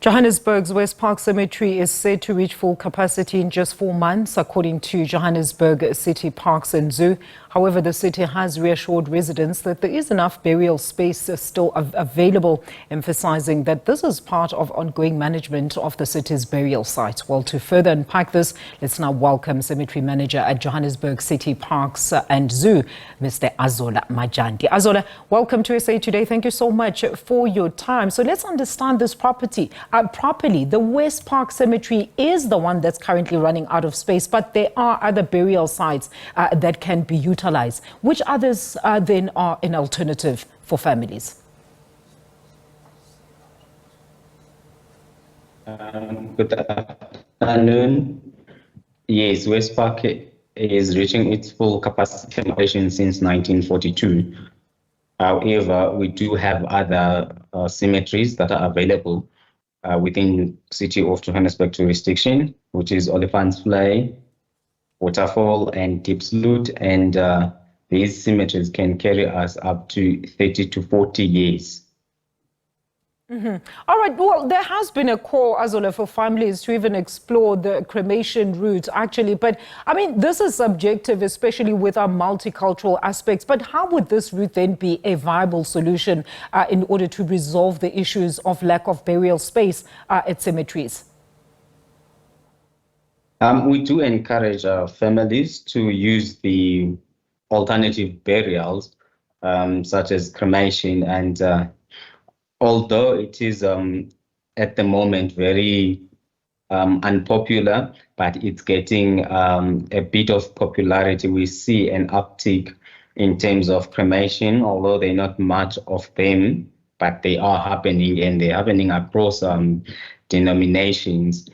Johannesburg's Westpark Cemetery is said to reach full capacity in just 4 months, according to Johannesburg City Parks and Zoo. However, the city has reassured residents that there is enough burial space still available, emphasizing that this is part of ongoing management of the city's burial sites. Well, to further unpack this, let's now welcome Cemetery Manager at Johannesburg City Parks and Zoo, Mr. Azola Manjati. Azola, welcome to SA Today. Thank you so much for your time. So let's understand this properly. The Westpark Cemetery is the one that's currently running out of space, but there are other burial sites that can be utilized. Which others then are an alternative for families? Good afternoon. Yes, Westpark is reaching its full capacity since 1942. However, we do have other cemeteries that are available within City of Johannesburg jurisdiction, which is Olifantsvlei, Waterfall and Diepsloot, and these cemeteries can carry us up to 30 to 40 years. All right, well, there has been a call, Azola, for families to even explore the cremation route, actually. But, I mean, this is subjective, especially with our multicultural aspects. But how would this route then be a viable solution in order to resolve the issues of lack of burial space at cemeteries? We do encourage our families to use the alternative burials, such as cremation. And although it is at the moment very unpopular, but it's getting a bit of popularity. We see an uptick in terms of cremation, although they're not much of them, but they are happening, and they're happening across denominations.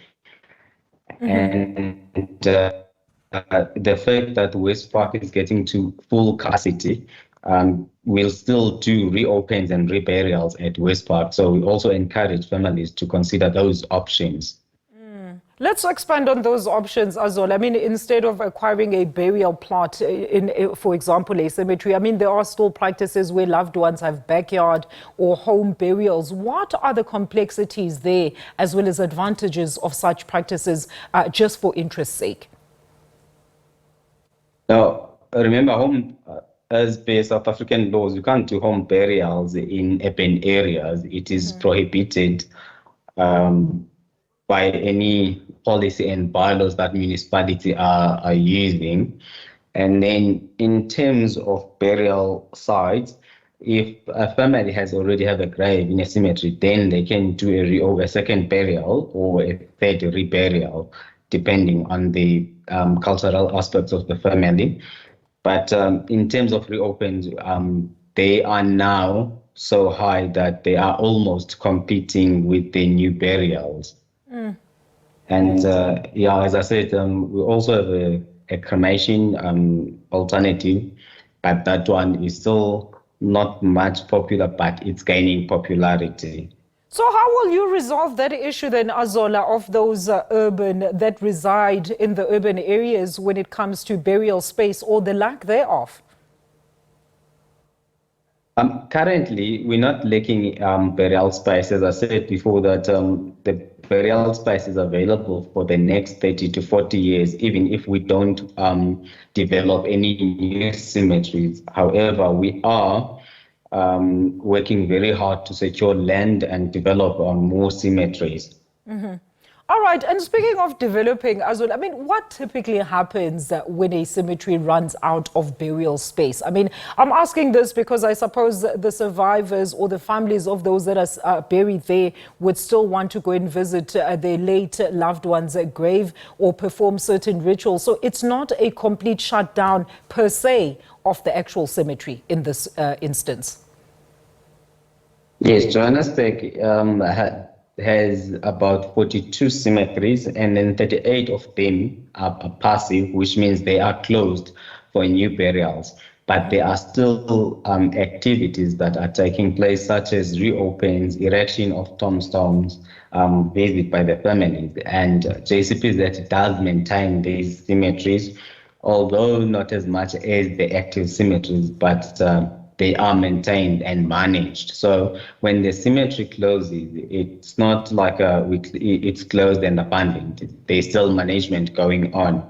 And the fact that Westpark is getting to full capacity, we'll still do reopens and reburials at Westpark. So we also encourage families to consider those options. Let's expand on those options, Azola. I mean, instead of acquiring a burial plot in, for example, a cemetery, I mean, there are still practices where loved ones have backyard or home burials. What are the complexities there, as well as advantages of such practices, just for interest's sake? Now, remember, as per South African laws, you can't do home burials in urban areas. It is prohibited by any policy and bylaws that municipality are using. And then in terms of burial sites, if a family has already have a grave in a cemetery, then they can do a second burial or a third reburial, depending on the cultural aspects of the family. But in terms of reopens, they are now so high that they are almost competing with the new burials. And as I said, we also have a cremation alternative, but that one is still not much popular, but it's gaining popularity. So how will you resolve that issue then, Azola, of those urban that reside in the urban areas when it comes to burial space or the lack thereof? Currently, we're not lacking burial space. As I said before, that the burial space is available for the next 30 to 40 years, even if we don't develop any new cemeteries. However, we are working very hard to secure land and develop more cemeteries. All right, and speaking of developing, Azola, I mean, what typically happens when a cemetery runs out of burial space? I mean, I'm asking this because I suppose the survivors or the families of those that are buried there would still want to go and visit their late loved one's grave or perform certain rituals. So it's not a complete shutdown per se of the actual cemetery in this instance. Yes, Johannesburg has about 42 cemeteries, and then 38 of them are passive, which means they are closed for new burials. But there are still activities that are taking place, such as reopens, erection of tombstones, visit by the families. And JCPZ does maintain these cemeteries, although not as much as the active cemeteries, but they are maintained and managed. So when the cemetery closes, it's not like it's closed and abandoned. There's still management going on.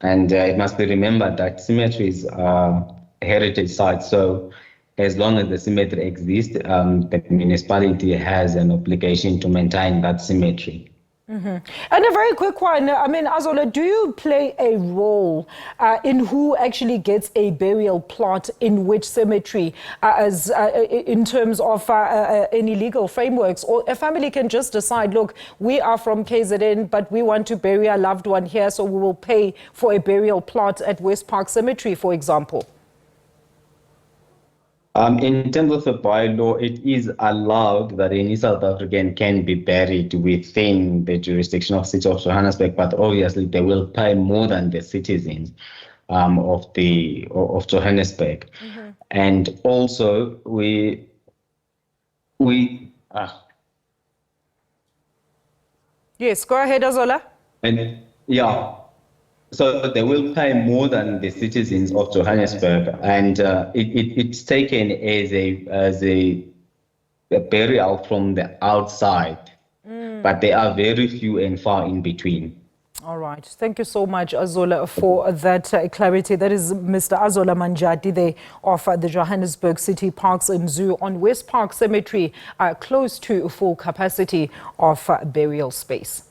And it must be remembered that cemeteries are heritage sites. So as long as the cemetery exists, the municipality has an obligation to maintain that cemetery. And a very quick one, I mean, Azola, do you play a role in who actually gets a burial plot in which cemetery in terms of any legal frameworks? Or a family can just decide, look, we are from KZN, but we want to bury our loved one here, so we will pay for a burial plot at Westpark Cemetery, for example? In terms of the bylaw, it is allowed that any South African can be buried within the jurisdiction of City of Johannesburg, but obviously they will pay more than the citizens of Johannesburg. And also Yes, go ahead, Azola. and yeah. So they will pay more than the citizens of Johannesburg, and it's taken as a burial from the outside, but they are very few and far in between. All right. Thank you so much, Azola, for that clarity. That is Mr. Azola Manjati, there of the Johannesburg City Parks and Zoo on Westpark Cemetery, close to full capacity of burial space.